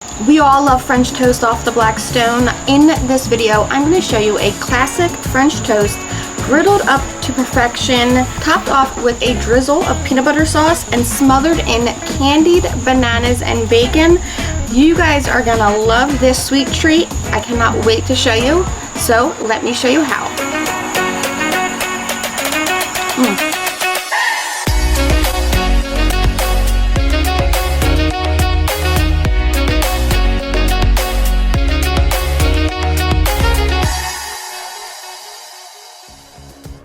We all love French toast off the Blackstone. In this video, I'm going to show you a classic French toast griddled up to perfection, topped off with a drizzle of peanut butter sauce and smothered in candied bananas and bacon. You guys are going to love this sweet treat. I cannot wait to show you. So let me show you how.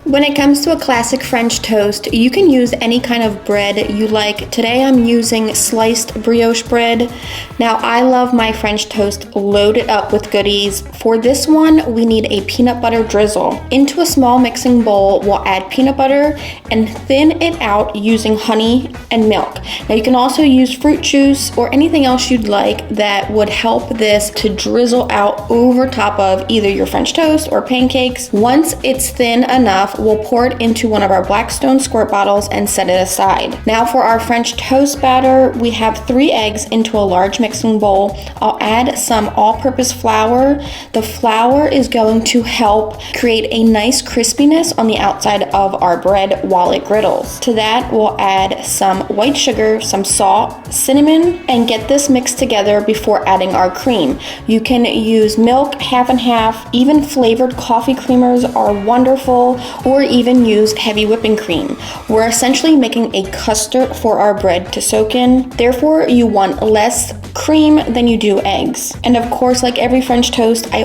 When it comes to a classic French toast, you can use any kind of bread you like. Today I'm using sliced brioche bread. Now I love my French toast loaded up with goodies. For this one, we need a peanut butter drizzle. Into a small mixing bowl, we'll add peanut butter and thin it out using honey and milk. Now you can also use fruit juice or anything else you'd like that would help this to drizzle out over top of either your French toast or pancakes. Once it's thin enough, we'll pour it into one of our Blackstone squirt bottles and set it aside. Now for our French toast batter, we have 3 eggs into a large mixing bowl. I'll add some all-purpose flour. The flour is going to help create a nice crispiness on the outside of our bread while it griddles. To that, we'll add some white sugar, some salt, cinnamon, and get this mixed together before adding our cream. You can use milk half and half. Even flavored coffee creamers are wonderful, or even use heavy whipping cream. We're essentially making a custard for our bread to soak in. Therefore, you want less cream than you do eggs. And of course, like every French toast I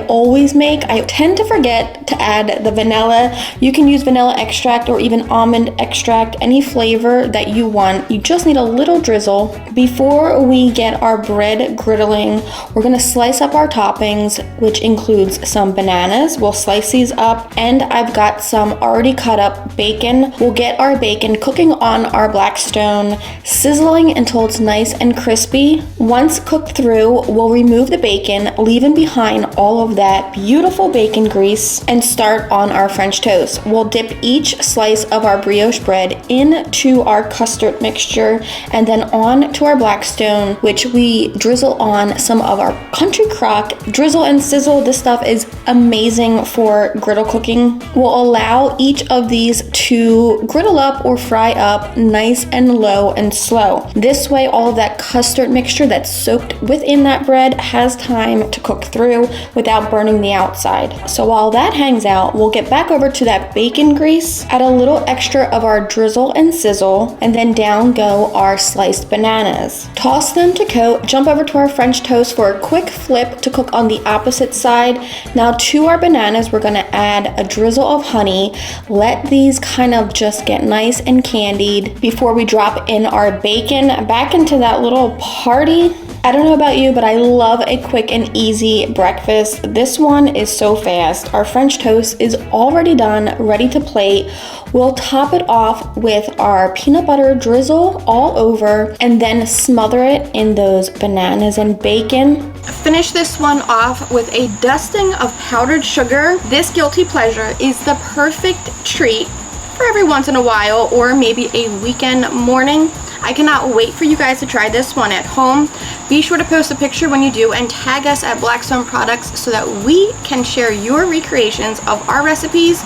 tend to forget to add the vanilla. You can use vanilla extract or even almond extract, any flavor that you want. You just need a little drizzle. Before we get our bread griddling, we're gonna slice up our toppings, which includes some bananas. We'll slice these up, and I've got some already cut up bacon. We'll get our bacon cooking on our Blackstone, sizzling until it's nice and crispy. Once cooked through, we'll remove the bacon, leaving behind all of that beautiful bacon grease, and start on our French toast. We'll dip each slice of our brioche bread into our custard mixture and then on to our Blackstone, which we drizzle on some of our country crock. Drizzle and Sizzle, this stuff is amazing for griddle cooking. We'll allow each of these to griddle up or fry up nice and low and slow. This way, all of that custard mixture that's soaked within that bread has time to cook through without burning the outside. So while that hangs out, we'll get back over to that bacon grease, add a little extra of our Drizzle and Sizzle, and then down go our sliced bananas. Toss them to coat, jump over to our French toast for a quick flip to cook on the opposite side. Now to our bananas, we're gonna add a drizzle of honey. Let these kind of just get nice and candied before we drop in our bacon back into that little party. I don't know about you, but I love a quick and easy breakfast. This one is so fast. Our French toast is already done, ready to plate. We'll top it off with our peanut butter drizzle all over and then smother it in those bananas and bacon. Finish this one off with a dusting of powdered sugar. This guilty pleasure is the perfect treat for every once in a while or maybe a weekend morning. I cannot wait for you guys to try this one at home. Be sure to post a picture when you do and tag us at Blackstone Products so that we can share your recreations of our recipes.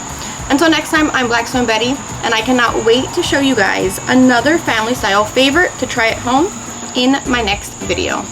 Until next time, I'm Blackstone Betty, and I cannot wait to show you guys another family style favorite to try at home in my next video.